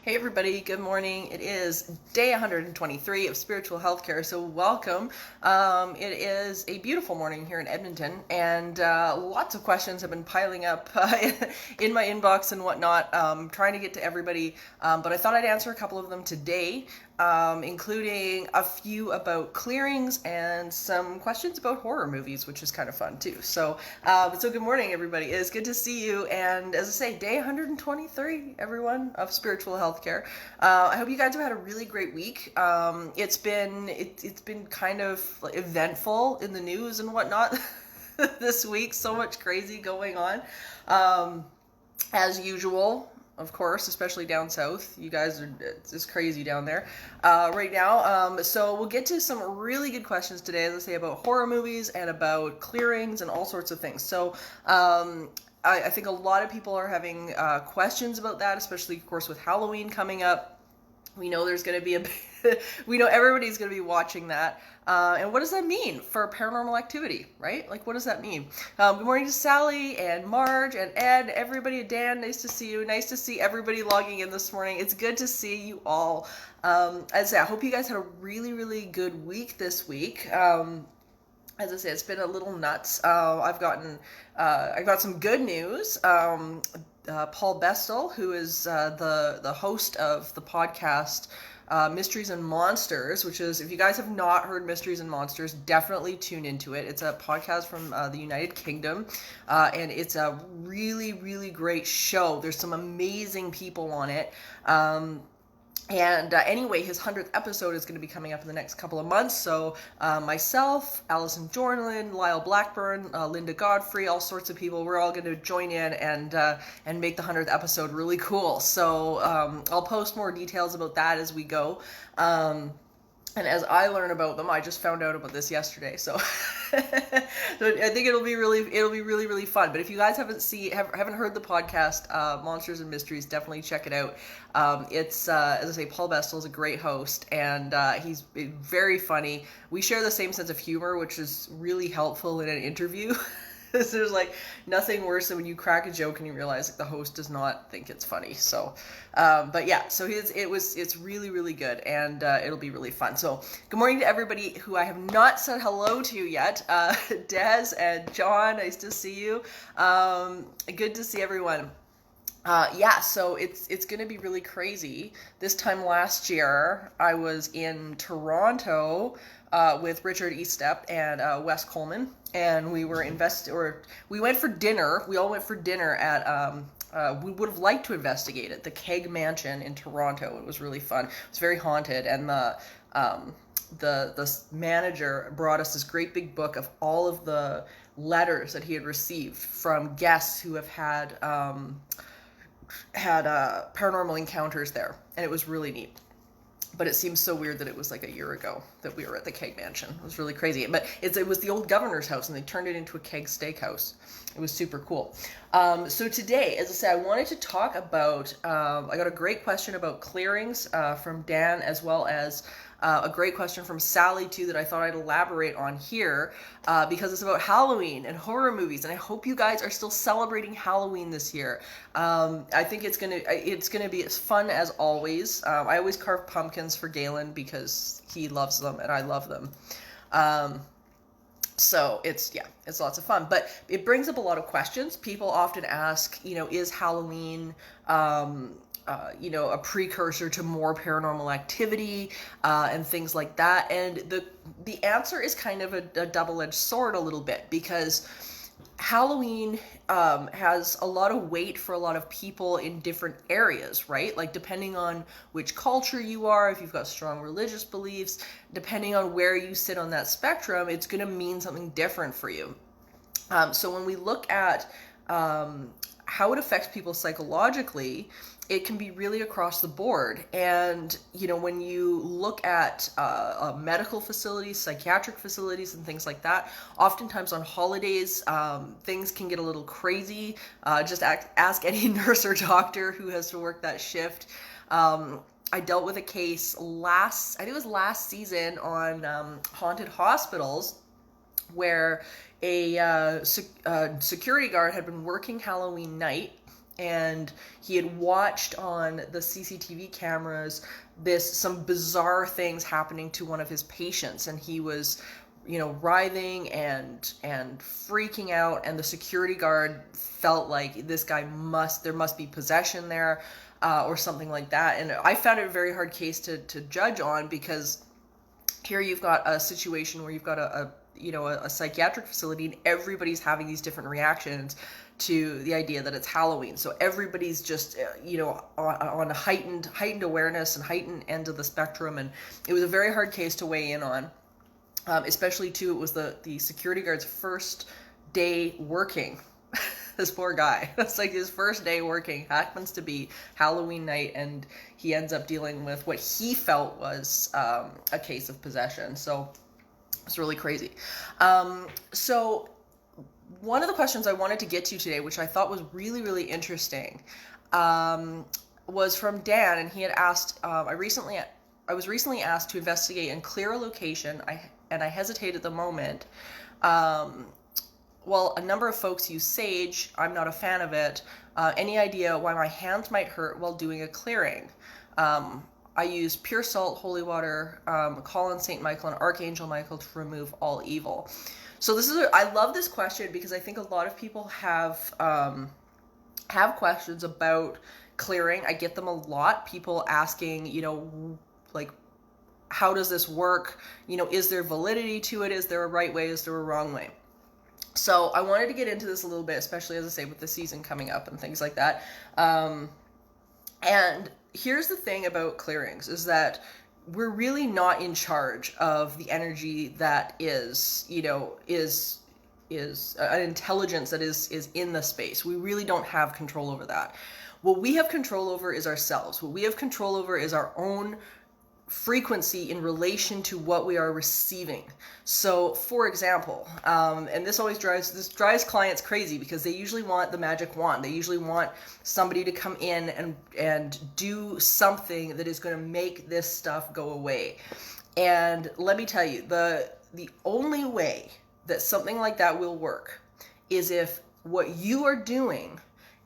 Hey everybody, good morning. It is day 123 of spiritual healthcare, so welcome. It is a beautiful morning here in Edmonton, and lots of questions have been piling up in my inbox and whatnot, trying to get to everybody, but I thought I'd answer a couple of them today, including a few about clearings and some questions about horror movies, which is kind of fun too. So good morning everybody. It is good to see you, and as I say, day 123, everyone, of spiritual healthcare. I hope you guys have had a really great week. It's been kind of eventful in the news and whatnot this week. So much crazy going on, as usual. Of course, especially down south. You guys are, it's crazy down there right now. So we'll get to some really good questions today, as I say, about horror movies and about clearings and all sorts of things. So I think a lot of people are having questions about that, especially, of course, with Halloween coming up. We know there's going to be we know everybody's going to be watching that. And what does that mean for paranormal activity, right? Like, what does that mean? Good morning to Sally and Marge and Ed, everybody. Dan, nice to see you. Nice to see everybody logging in this morning. It's good to see you all. As I say, I hope you guys had a really, really good week this week. As I say, it's been a little nuts. I got some good news. Paul Bestel, who is the host of the podcast Mysteries and Monsters, which is, if you guys have not heard Mysteries and Monsters, definitely tune into it. It's a podcast from the United Kingdom, and it's a really, really great show. There's some amazing people on it. Anyway, his 100th episode is going to be coming up in the next couple of months. So myself, Alison Jornlin, Lyle Blackburn, Linda Godfrey, all sorts of people, we're all going to join in and make the 100th episode really cool. So I'll post more details about that as we go. And as I learn about them, I just found out about this yesterday, so so I think it'll be really, really fun. But if you guys haven't heard the podcast Monsters and Mysteries, definitely check it out. It's as I say, Paul Bestel is a great host, and he's very funny. We share the same sense of humor, which is really helpful in an interview. There's like nothing worse than when you crack a joke and you realize like the host does not think it's funny. So, but yeah, so it's really, really good, and it'll be really fun. So good morning to everybody who I have not said hello to yet. Des and John, nice to see you. Good to see everyone. So it's going to be really crazy. This time last year, I was in Toronto with Richard Eastep and Wes Coleman, and we were we went for dinner. We all went for dinner at we would have liked to investigate it, the Keg Mansion in Toronto. It was really fun. It was very haunted, and the manager brought us this great big book of all of the letters that he had received from guests who have had paranormal encounters there, and it was really neat. But it seems so weird that it was like a year ago that we were at the Keg Mansion. It was really crazy. But it was the old governor's house, and they turned it into a keg steakhouse. It was super cool. So today, as I said, I wanted to talk about, I got a great question about clearings from Dan, as well as a great question from Sally, too, that I thought I'd elaborate on here, because it's about Halloween and horror movies, and I hope you guys are still celebrating Halloween this year. I think it's gonna be as fun as always. I always carve pumpkins for Galen because he loves them and I love them. So it's lots of fun, but it brings up a lot of questions. People often ask, is Halloween, a precursor to more paranormal activity, and things like that. And the answer is kind of a double-edged sword a little bit, because Halloween has a lot of weight for a lot of people in different areas, right? Like, depending on which culture you are, if you've got strong religious beliefs, depending on where you sit on that spectrum, it's going to mean something different for you. So when we look at how it affects people psychologically, it can be really across the board. And, when you look at medical facilities, psychiatric facilities, and things like that, oftentimes on holidays, things can get a little crazy. Just ask any nurse or doctor who has to work that shift. I dealt with a case I think it was last season on haunted hospitals, where a security guard had been working Halloween night and he had watched on the CCTV cameras some bizarre things happening to one of his patients, and he was, writhing and freaking out, and the security guard felt like there must be possession there, or something like that. And I found it a very hard case to judge on, because here you've got a situation where you've got a psychiatric facility, and everybody's having these different reactions to the idea that it's Halloween. So everybody's just, on heightened awareness and heightened end of the spectrum. And it was a very hard case to weigh in on, especially too, it was the security guard's first day working. This poor guy. That's like his first day working, happens to be Halloween night, and he ends up dealing with what he felt was a case of possession. So it's really crazy. So one of the questions I wanted to get to today, which I thought was really, really interesting, was from Dan, and he had asked, I was recently asked to investigate and clear a location, and I hesitate at the moment. Well, a number of folks use sage. I'm not a fan of it. Any idea why my hands might hurt while doing a clearing? I use pure salt, holy water, call on Saint Michael and Archangel Michael to remove all evil. So I love this question, because I think a lot of people have questions about clearing. I get them a lot. People asking, like, how does this work? Is there validity to it? Is there a right way? Is there a wrong way? So I wanted to get into this a little bit, especially, as I say, with the season coming up and things like that. And here's the thing about clearings, is that we're really not in charge of the energy that is an intelligence that is in the space. We really don't have control over that. What we have control over is ourselves. What we have control over is our own frequency in relation to what we are receiving. So, for example, and this drives clients crazy, because they usually want the magic wand. They usually want somebody to come in and do something that is going to make this stuff go away. And let me tell you, the only way that something like that will work is if what you are doing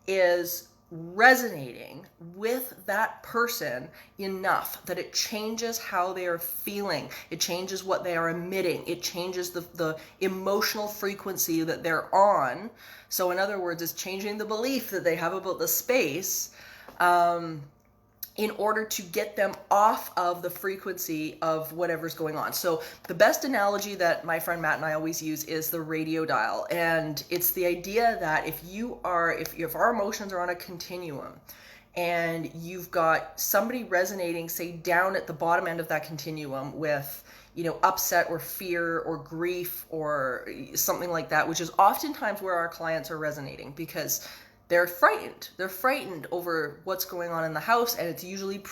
is resonating with that person enough that it changes how they are feeling. It changes what they are emitting. It changes the emotional frequency that they're on. So in other words, it's changing the belief that they have about the space, in order to get them off of the frequency of whatever's going on. So the best analogy that my friend Matt and I always use is the radio dial. And it's the idea that if our emotions are on a continuum, and you've got somebody resonating, say, down at the bottom end of that continuum with, upset or fear or grief or something like that, which is oftentimes where our clients are resonating, because they're frightened. They're frightened over what's going on in the house, and it's usually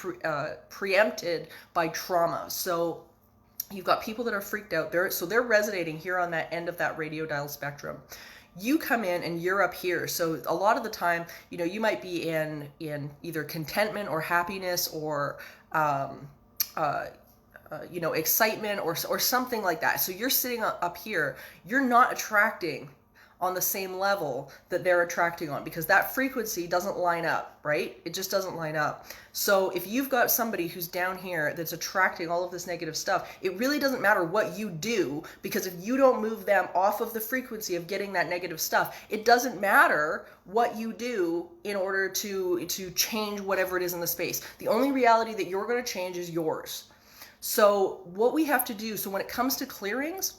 preempted by trauma. So you've got people that are freaked out. They're resonating here on that end of that radio dial spectrum. You come in and you're up here. So a lot of the time, you might be in either contentment or happiness or excitement or something like that. So you're sitting up here. You're not attracting on the same level that they're attracting on, because that frequency doesn't line up, right? It just doesn't line up. So if you've got somebody who's down here that's attracting all of this negative stuff, it really doesn't matter what you do, because if you don't move them off of the frequency of getting that negative stuff, it doesn't matter what you do in order to change whatever it is in the space. The only reality that you're going to change is yours. So what we have to do, so when it comes to clearings,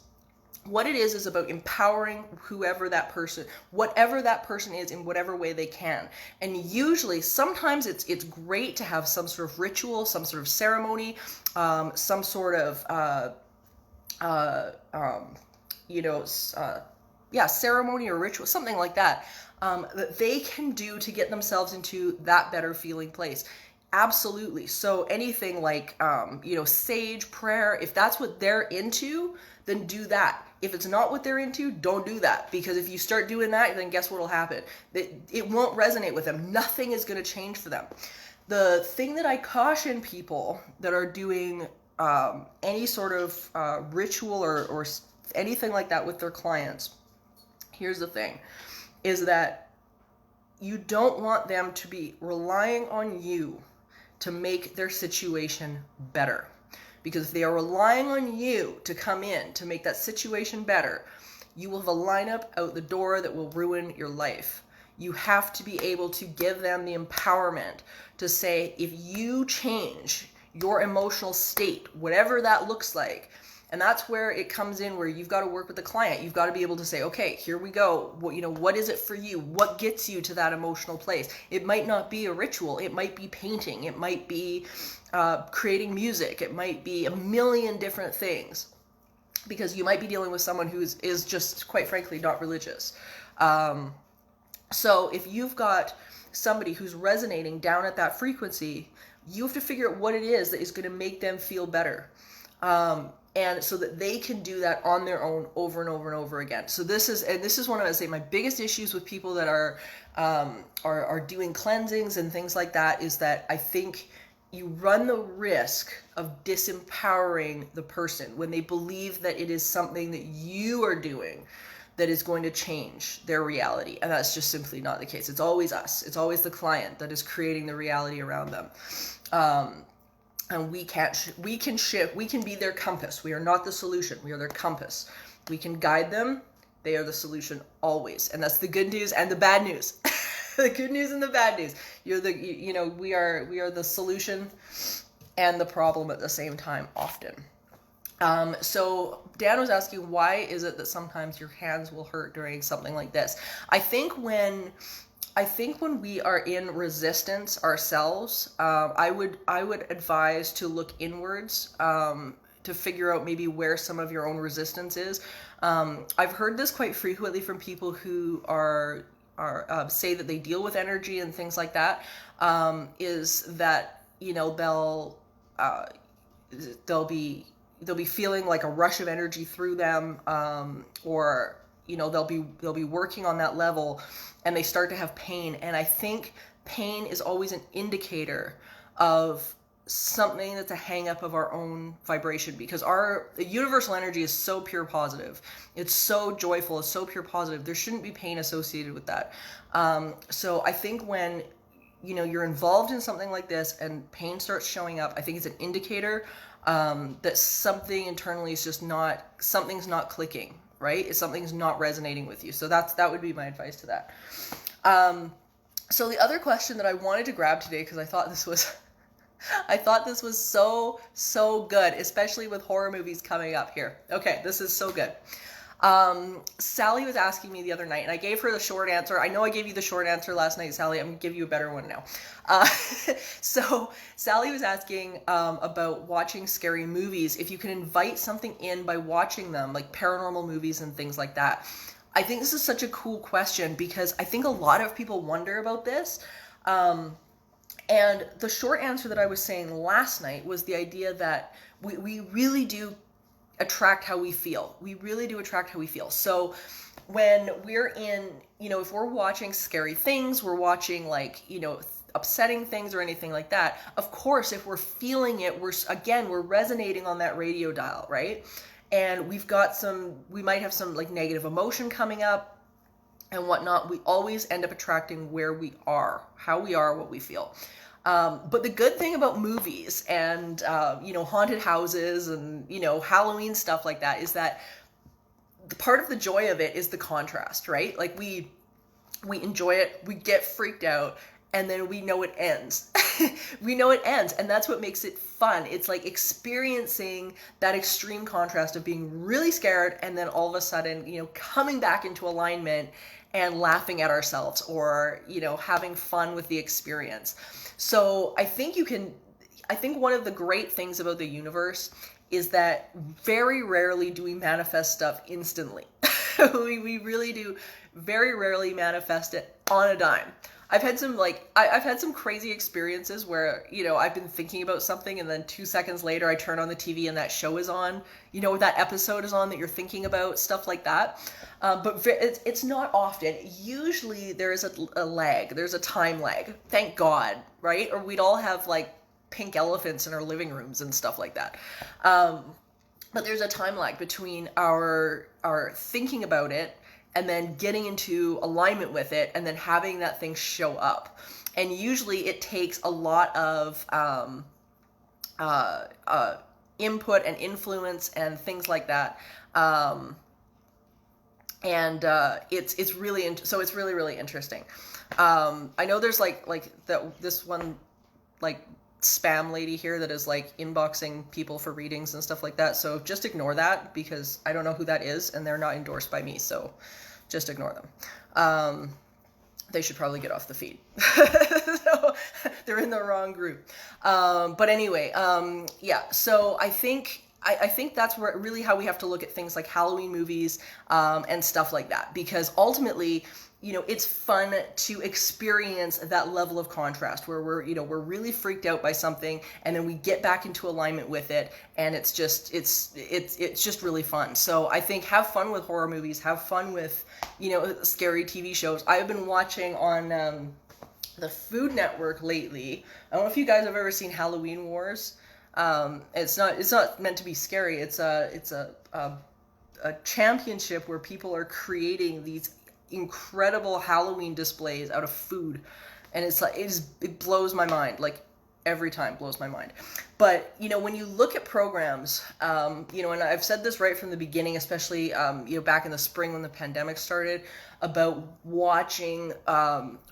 what it is about empowering whatever that person is, in whatever way they can. And usually, sometimes it's great to have some sort of ritual, some sort of ceremony, some sort of ceremony or ritual, something like that, that they can do to get themselves into that better feeling place. Absolutely. So anything like, sage, prayer, if that's what they're into, then do that. If it's not what they're into, don't do that. Because if you start doing that, then guess what will happen? It won't resonate with them. Nothing is going to change for them. The thing that I caution people that are doing any sort of ritual or anything like that with their clients, here's the thing, is that you don't want them to be relying on you to make their situation better. Because if they are relying on you to come in to make that situation better, you will have a lineup out the door that will ruin your life. You have to be able to give them the empowerment to say, if you change your emotional state, whatever that looks like, and that's where it comes in, where you've got to work with the client. You've got to be able to say, okay, here we go. What is it for you? What gets you to that emotional place? It might not be a ritual. It might be painting. It might be creating music. It might be a million different things, because you might be dealing with someone who is just, quite frankly, not religious. So if you've got somebody who's resonating down at that frequency, you have to figure out what it is that is going to make them feel better. And so that they can do that on their own over and over and over again. So this is one of, I say, my biggest issues with people that are doing cleansings and things like that, is that I think you run the risk of disempowering the person when they believe that it is something that you are doing that is going to change their reality. And that's just simply not the case. It's always us. It's always the client that is creating the reality around them. And we can shift, we can be their compass. We are not the solution. We are their compass. We can guide them. They are the solution always. And that's the good news and the bad news. The good news and the bad news. We are the solution and the problem at the same time often. So Dan was asking, why is it that sometimes your hands will hurt during something like this? I think when we are in resistance ourselves, I would advise to look inwards, to figure out maybe where some of your own resistance is. I've heard this quite frequently from people who are say that they deal with energy and things like that, is that, they'll be feeling like a rush of energy through them, or they'll be working on that level and they start to have pain. And I think pain is always an indicator of something that's a hang up of our own vibration, because the universal energy is so pure positive. It's so joyful. It's so pure positive. There shouldn't be pain associated with that. So I think when you're involved in something like this and pain starts showing up, I think it's an indicator that something internally is just something's not clicking, right? Something's not resonating with you. So that would be my advice to that. So the other question that I wanted to grab today, because I thought this was so good, especially with horror movies coming up here. Okay, this is so good. Sally was asking me the other night, and I gave her the short answer. I know I gave you the short answer last night, Sally. I'm going to give you a better one now. So Sally was asking about watching scary movies, if you can invite something in by watching them, like paranormal movies and things like that. I think this is such a cool question, because I think a lot of people wonder about this. And the short answer that I was saying last night was the idea that we really do attract how we feel. We really do attract how we feel. So when we're in, if we're watching scary things, we're watching upsetting things or anything like that, of course, if we're feeling it, we're resonating on that radio dial, right? And we might have some negative emotion coming up and whatnot. We always end up attracting where we are, how we are, what we feel. But the good thing about movies and, haunted houses and, Halloween stuff like that is that the part of the joy of it is the contrast, right? Like we enjoy it, we get freaked out, and then we know it ends. We know it ends, and that's what makes it fun. It's like experiencing that extreme contrast of being really scared and then all of a sudden, coming back into alignment and laughing at ourselves, or, having fun with the experience. So I think one of the great things about the universe is that very rarely do we manifest stuff instantly. We really do very rarely manifest it on a dime. I've had some crazy experiences where, I've been thinking about something and then 2 seconds later I turn on the TV and that show is on, that episode is on that you're thinking about, stuff like that. But it's not often. Usually there is a lag. There's a time lag. Thank God, right? Or we'd all have pink elephants in our living rooms and stuff like that. But there's a time lag between our thinking about it and then getting into alignment with it, and then having that thing show up. And usually it takes a lot of input and influence and things like that. And it's really so it's really interesting. I know there's like this one like spam lady here that is like inboxing people for readings and stuff like that. So just ignore that, because I don't know who that is and they're not endorsed by me. So just ignore them. They should probably get off the feed. So they're in the wrong group. But anyway, yeah. So I think that's where really how we have to look at things like Halloween movies and stuff like that, because ultimately, it's fun to experience that level of contrast where we're really freaked out by something, and then we get back into alignment with it, and it's just really fun. So I think have fun with horror movies, have fun with scary TV shows. I've been watching on the Food Network lately. I don't know if you guys have ever seen Halloween Wars. It's not meant to be scary. It's a championship where people are creating these incredible Halloween displays out of food, and it's like it blows my mind. Like every time blows my mind. But when you look at programs, and I've said this right from the beginning, especially back in the spring when the pandemic started, about watching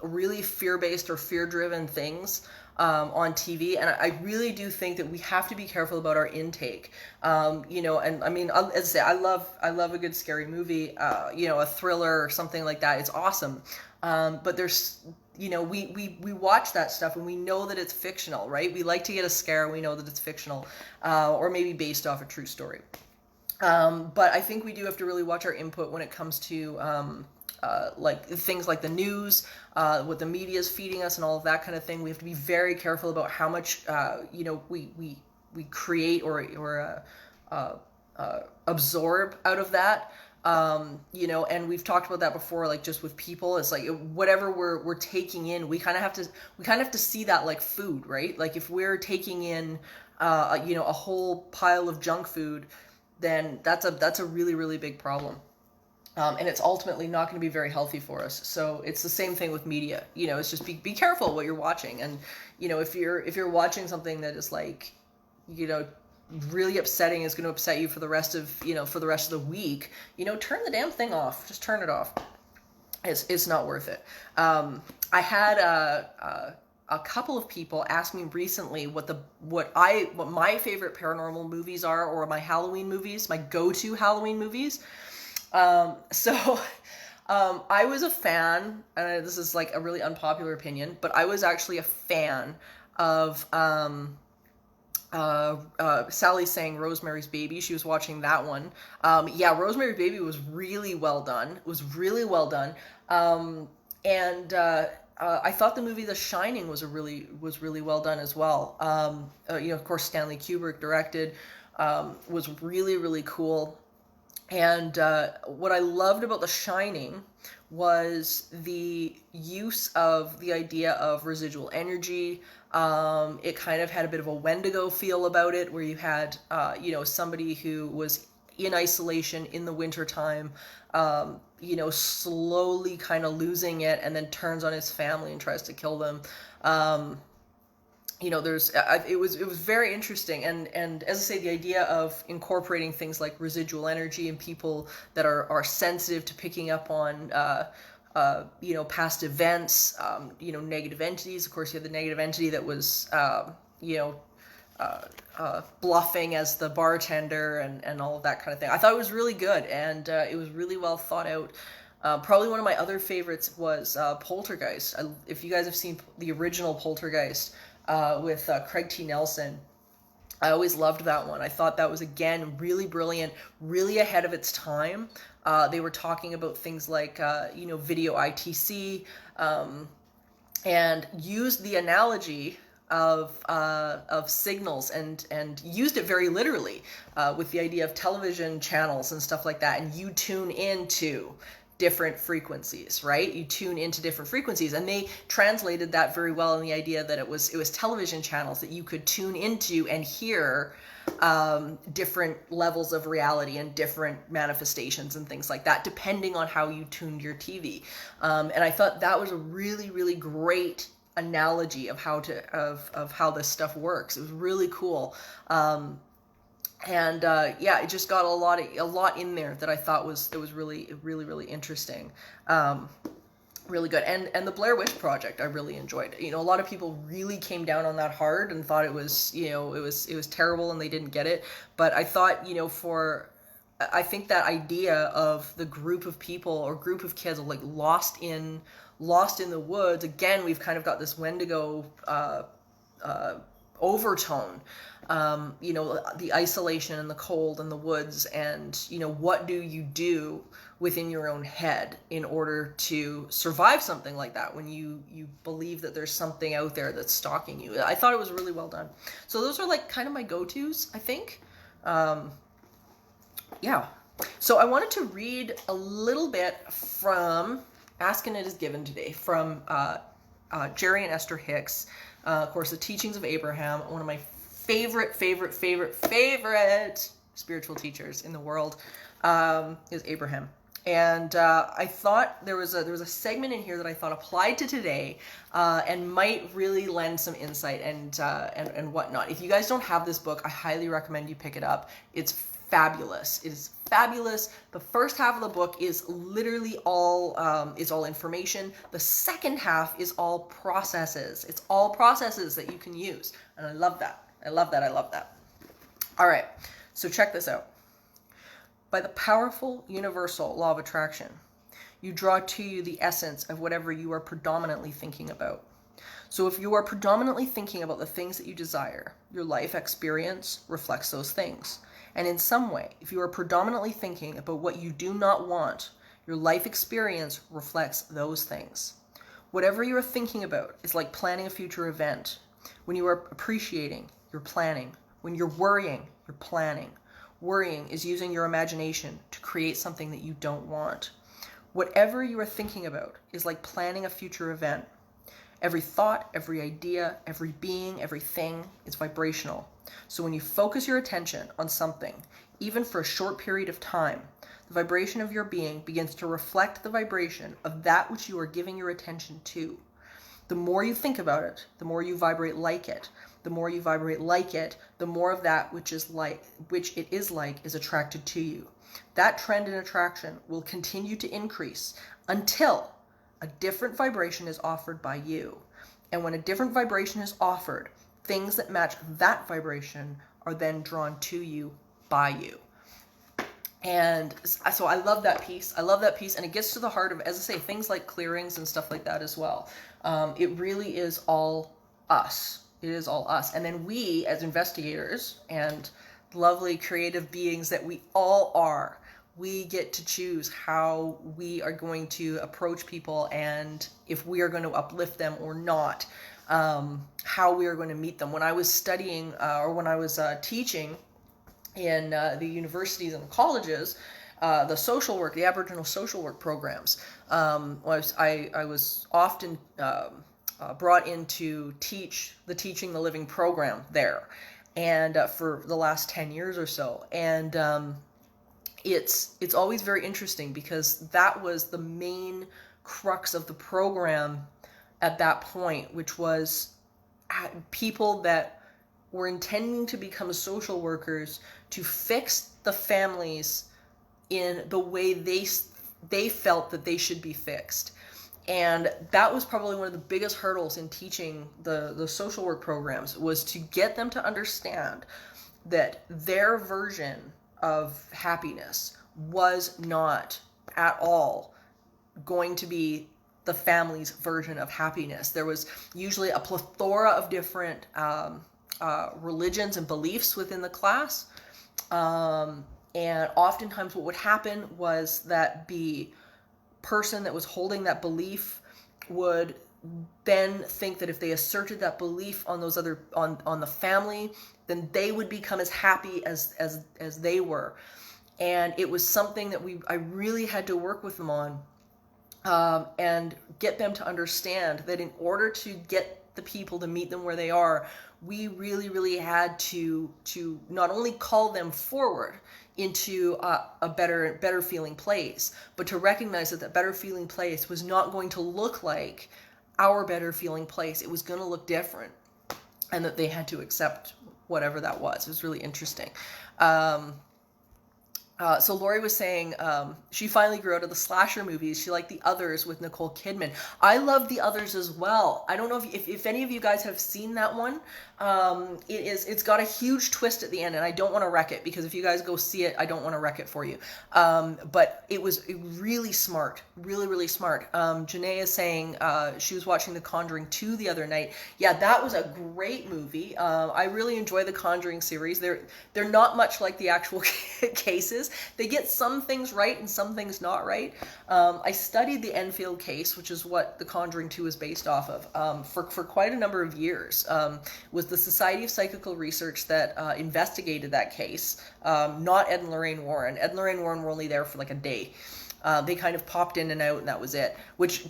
really fear-based or fear-driven things on TV, and I really do think that we have to be careful about our intake. And I mean, as I say, I love a good scary movie, a thriller or something like that. It's awesome. But there's, we watch that stuff and we know that it's fictional, right? We like to get a scare. We know that it's fictional, or maybe based off a true story. But I think we do have to really watch our input when it comes to like things like the news, what the media is feeding us and all of that kind of thing. We have to be very careful about how much, we create or absorb out of that. And we've talked about that before, like just with people, it's like whatever we're taking in, we kind of have to see that like food, right? Like if we're taking in, a whole pile of junk food, then that's a really, really big problem. And it's ultimately not going to be very healthy for us. So it's the same thing with media. It's just be careful what you're watching. And, if you're watching something that is like, really upsetting, is going to upset you for the rest of the week, turn the damn thing off. Just turn it off. It's not worth it. I had a couple of people ask me recently what my favorite paranormal movies are, or my Halloween movies, my go-to Halloween movies. So I was a fan, and this is like a really unpopular opinion, but I was actually a fan of Sally saying Rosemary's Baby. She was watching that one. Rosemary's Baby was really well done. It was really well done. I thought the movie The Shining was really well done as well. Of course, Stanley Kubrick directed, was really, really cool. And what I loved about The Shining was the use of the idea of residual energy. It kind of had a bit of a Wendigo feel about it, where you had, somebody who was in isolation in the wintertime, slowly kind of losing it, and then turns on his family and tries to kill them. It was very interesting, and as I say, the idea of incorporating things like residual energy and people that are sensitive to picking up on past events, negative entities. Of course, you had the negative entity that was bluffing as the bartender and all of that kind of thing. I thought it was really good, and it was really well thought out. Probably one of my other favorites was Poltergeist. If you guys have seen the original Poltergeist, with Craig T. Nelson, I always loved that one. I thought that was, again, really brilliant, really ahead of its time. They were talking about things like, video ITC, and used the analogy of signals and used it very literally, with the idea of television channels and stuff like that. And you tune into different frequencies, right? You tune into different frequencies, and they translated that very well in the idea that it was television channels that you could tune into and hear different levels of reality and different manifestations and things like that, depending on how you tuned your TV. And I thought that was a really, really great analogy of how how this stuff works. It was really cool. Yeah, it just got a lot in there that I thought was really, really, really interesting. Really good. And the Blair Witch Project I really enjoyed. You know, a lot of people really came down on that hard and thought it was, you know, it was terrible and they didn't get it. But I thought, you know, I think that idea of the group of people or group of kids like lost in the woods, again, we've kind of got this Wendigo overtone. You know, the isolation and the cold and the woods, and, you know, what do you do within your own head in order to survive something like that when you believe that there's something out there that's stalking you. I thought it was really well done. So those are like kind of my go-tos, I think. Yeah. So I wanted to read a little bit from Ask and It Is Given today, from Jerry and Esther Hicks. Of course, The Teachings of Abraham, one of my favorite spiritual teachers in the world, is Abraham. And I thought there was a segment in here that I thought applied to today, and might really lend some insight and whatnot. If you guys don't have this book, I highly recommend you pick it up. It's fabulous. It is fabulous. The first half of the book is literally all information. The second half is all processes. It's all processes that you can use, and I love that. I love that. All right, so check this out. By the powerful universal law of attraction, you draw to you the essence of whatever you are predominantly thinking about. So if you are predominantly thinking about the things that you desire, your life experience reflects those things. And in some way, if you are predominantly thinking about what you do not want, your life experience reflects those things. Whatever you are thinking about is like planning a future event. When you are appreciating, you're planning. When you're worrying, you're planning. Worrying is using your imagination to create something that you don't want. Whatever you are thinking about is like planning a future event. Every thought, every idea, every being, everything is vibrational. So when you focus your attention on something, even for a short period of time, the vibration of your being begins to reflect the vibration of that which you are giving your attention to. The more you think about it, the more you vibrate like it. The more you vibrate like it, the more of that which it is like is attracted to you. That trend in attraction will continue to increase until a different vibration is offered by you. And when a different vibration is offered, things that match that vibration are then drawn to you by you. And so I love that piece. And it gets to the heart of, as I say, things like clearings and stuff like that as well. It really is all us. It is all us. And then we, as investigators and lovely creative beings that we all are, we get to choose how we are going to approach people, and if we are going to uplift them or not, how we are going to meet them. When I was studying, or when I was teaching in the universities and the colleges, the social work, the Aboriginal social work programs, I was often brought in to teach the Teaching the Living program there, and for the last 10 years or so. And it's always very interesting, because that was the main crux of the program at that point, which was people that were intending to become social workers to fix the families in the way they felt that they should be fixed. And that was probably one of the biggest hurdles in teaching the social work programs, was to get them to understand that their version of happiness was not at all going to be the family's version of happiness. There was usually a plethora of different religions and beliefs within the class. And oftentimes what would happen was that the person that was holding that belief would then think that if they asserted that belief on those other on the family, then they would become as happy as they were. And it was something that I really had to work with them on, and get them to understand that in order to get the people to meet them where they are, we really, really had to not only call them forward into a better feeling place, but to recognize that better feeling place was not going to look like our better feeling place. It was going to look different, and that they had to accept whatever that was. It was really interesting. So Lori was saying she finally grew out of the slasher movies. She liked The Others with Nicole Kidman. I love The Others as well. I don't know if any of you guys have seen that one. It's got a huge twist at the end, and I don't want to wreck it, because if you guys go see it, I don't want to wreck it for you. But it was really smart, really, really smart. Janae is saying she was watching The Conjuring 2 the other night. Yeah, that was a great movie. I really enjoy the Conjuring series. They're not much like the actual cases. They get some things right and some things not right. I studied the Enfield case, which is what The Conjuring 2 is based off of, for quite a number of years. Was the Society of Psychical Research that investigated that case, not Ed and Lorraine Warren. Ed and Lorraine Warren were only there for like a day. They kind of popped in and out, and that was it. Which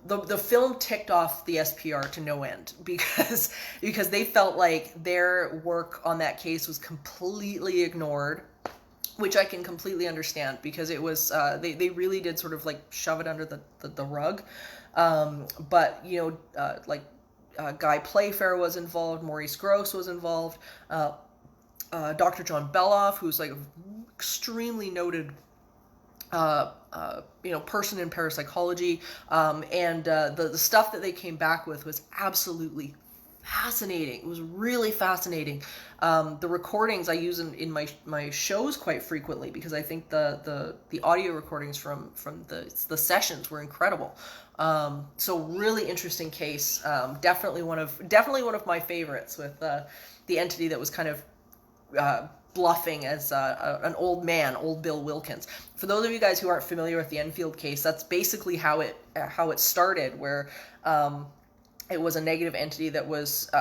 the film ticked off the SPR to no end, because they felt like their work on that case was completely ignored, which I can completely understand, because it was they really did sort of like shove it under the rug. But Guy Playfair was involved, Maurice Grosse was involved, Dr. John Beloff, who's like an extremely noted person in parapsychology, and the stuff that they came back with was absolutely fascinating. It was really fascinating. The recordings I use in my shows quite frequently, because I think the audio recordings from the sessions were incredible. So really interesting case. Definitely one of my favorites, with the entity that was kind of bluffing as an old man, old Bill Wilkins. For those of you guys who aren't familiar with the Enfield case, that's basically how it started, where it was a negative entity that was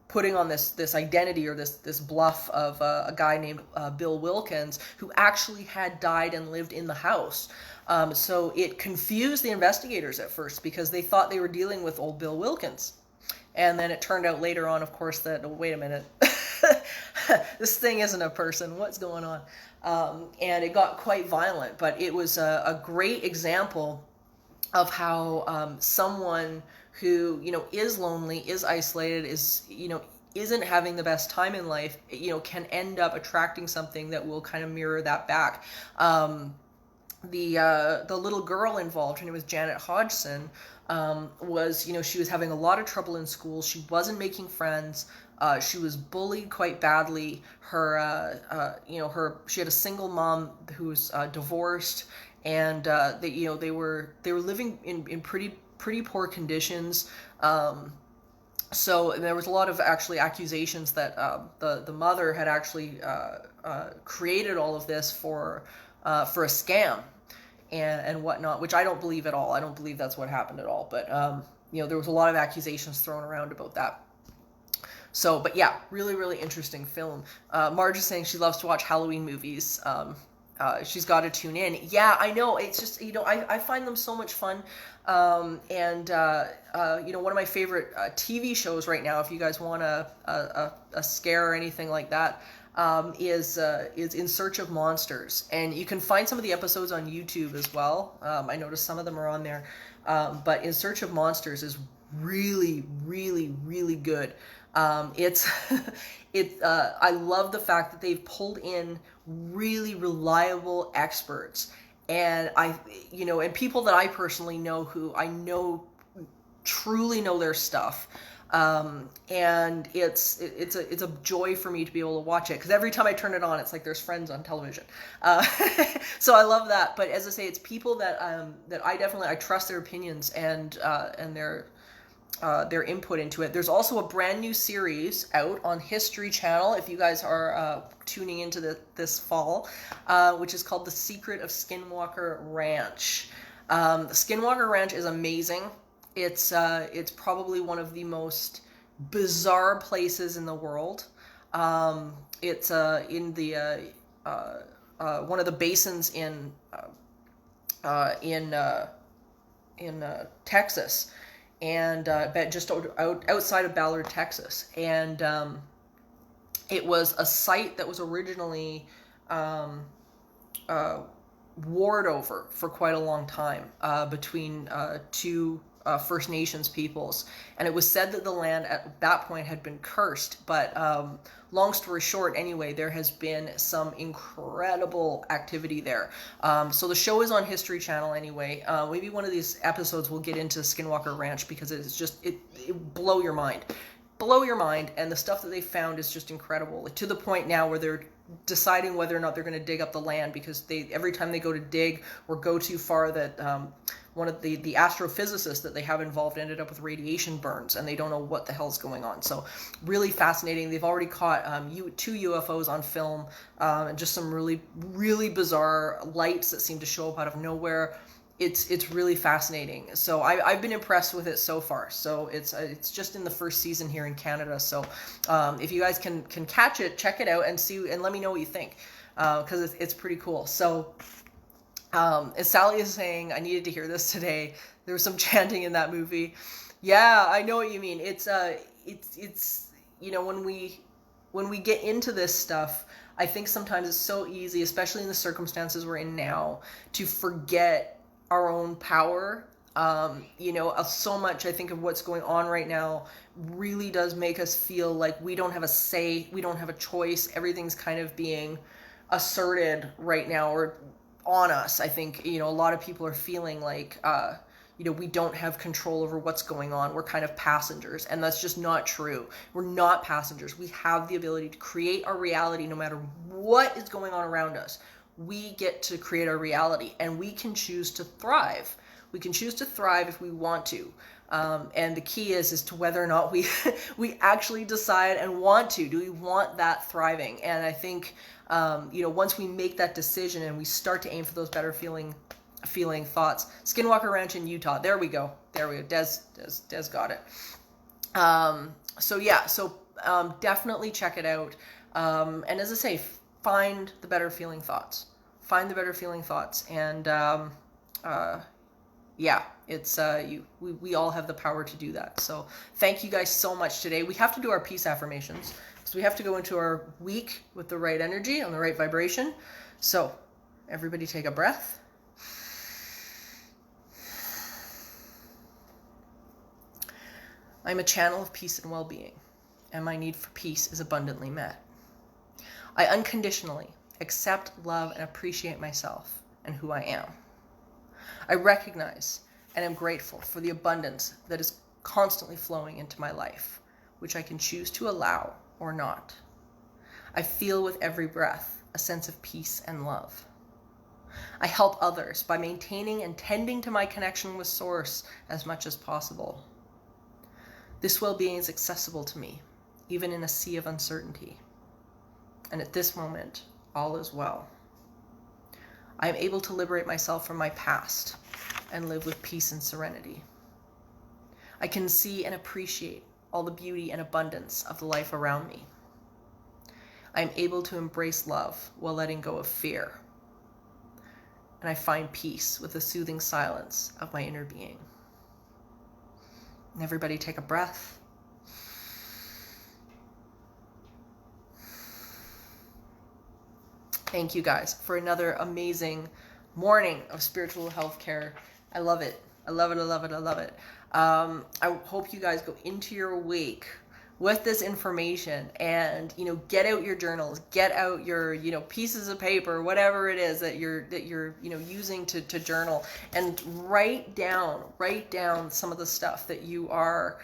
putting on this identity, or this bluff of a guy named Bill Wilkins, who actually had died and lived in the house. So it confused the investigators at first, because they thought they were dealing with old Bill Wilkins. And then it turned out later on, of course, that, oh, wait a minute, this thing isn't a person. What's going on? And it got quite violent, but it was a great example of how someone who, is lonely, is isolated, isn't having the best time in life, can end up attracting something that will kind of mirror that back. The little girl involved, her name was Janet Hodgson, was, she was having a lot of trouble in school. She wasn't making friends. She was bullied quite badly. She had a single mom who was divorced, and they were living in pretty poor conditions. So there was a lot of actually accusations that the mother had actually created all of this for a scam and whatnot, which I don't believe at all. I don't believe that's what happened at all. But there was a lot of accusations thrown around about that. So, but yeah, really, really interesting film. Marge is saying she loves to watch Halloween movies. She's got to tune in. Yeah, I know. It's just, I find them so much fun. One of my favorite TV shows right now, if you guys want a scare or anything like that, is In Search of Monsters. And you can find some of the episodes on YouTube as well. I noticed some of them are on there. But In Search of Monsters is really, really, really good. I love the fact that they've pulled in really reliable experts, and and people that I personally know, who I know truly know their stuff. And it's a joy for me to be able to watch it, because every time I turn it on, it's like there's Friends on television. So I love that. But as I say, it's people that I trust their opinions and their input into it. There's also a brand new series out on History Channel, if you guys are tuning into this fall, which is called The Secret of Skinwalker Ranch. The Skinwalker Ranch is amazing. It's probably one of the most bizarre places in the world. It's in the one of the basins in Texas, and just outside of Ballard, Texas, and it was a site that was originally warred over for quite a long time between two First Nations peoples, and it was said that the land at that point had been cursed, but long story short, anyway, there has been some incredible activity there. So the show is on History Channel anyway. Maybe one of these episodes we'll get into Skinwalker Ranch, because it's just, it blow your mind. Blow your mind, and the stuff that they found is just incredible. Like, to the point now where they're deciding whether or not they're going to dig up the land, because every time they go to dig or go too far, that one of the astrophysicists that they have involved ended up with radiation burns, and they don't know what the hell's going on. So really fascinating. They've already caught two UFOs on film, and just some really, really bizarre lights that seem to show up out of nowhere. It's really fascinating. So I've been impressed with it so far. So it's just in the first season here in Canada. So if you guys can catch it, check it out and see, and let me know what you think, because it's pretty cool. So as Sally is saying, I needed to hear this today. There was some chanting in that movie. Yeah, I know what you mean. It's you know, when we get into this stuff, I think sometimes it's so easy, especially in the circumstances we're in now, to forget our own power. You know, so much, I think, of what's going on right now really does make us feel like we don't have a say, we don't have a choice. Everything's kind of being asserted right now, or on us. I think, you know, a lot of people are feeling like, you know, we don't have control over what's going on. We're kind of passengers, and that's just not true. We're not passengers. We have the ability to create our reality no matter what is going on around us. We get to create our reality, and we can choose to thrive. We can choose to thrive if we want to. And the key is to whether or not we we actually decide and want to. Do we want that thriving? And I think, you know, once we make that decision and we start to aim for those better feeling thoughts. Skinwalker Ranch in Utah. There we go. Des got it. So yeah, definitely check it out. And as I say, find the better feeling thoughts. Find the better feeling thoughts. And yeah, it's we all have the power to do that. So thank you guys so much today. We have to do our peace affirmations, because we have to go into our week with the right energy and the right vibration. So everybody take a breath. I'm a channel of peace and well-being, and my need for peace is abundantly met. I unconditionally accept, love, and appreciate myself and who I am. I recognize and am grateful for the abundance that is constantly flowing into my life, which I can choose to allow or not. I feel with every breath a sense of peace and love. I help others by maintaining and tending to my connection with Source as much as possible. This well-being is accessible to me, even in a sea of uncertainty. And at this moment, all is well. I am able to liberate myself from my past and live with peace and serenity. I can see and appreciate all the beauty and abundance of the life around me. I am able to embrace love while letting go of fear. And I find peace with the soothing silence of my inner being. And everybody take a breath. Thank you guys for another amazing morning of spiritual health care. I love it. I love it. I love it. I love it. I hope you guys go into your week with this information and, you know, get out your journals, get out your, you know, pieces of paper, whatever it is that you're, you know, using to journal, and write down some of the stuff that you are,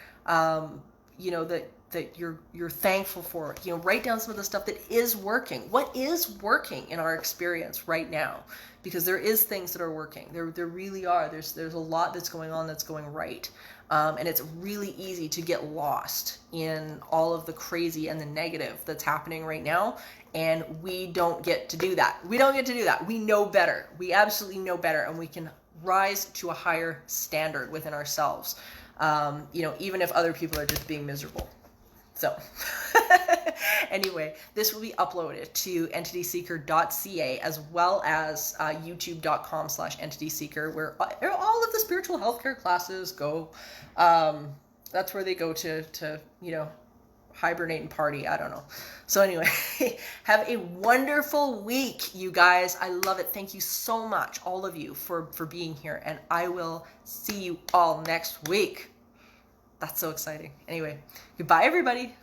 you know, that you're thankful for. You know, write down some of the stuff that is working. What is working in our experience right now? Because there is things that are working. There really are. There's a lot that's going on that's going right. And it's really easy to get lost in all of the crazy and the negative that's happening right now. And we don't get to do that. We don't get to do that. We know better. We absolutely know better. And we can rise to a higher standard within ourselves. You know, even if other people are just being miserable. So Anyway, this will be uploaded to entityseeker.ca as well as youtube.com/entityseeker, where all of the spiritual healthcare classes go. That's where they go to hibernate and party. I don't know. So anyway, have a wonderful week, you guys. I love it. Thank you so much, all of you, for being here. And I will see you all next week. That's so exciting. Anyway, goodbye, everybody.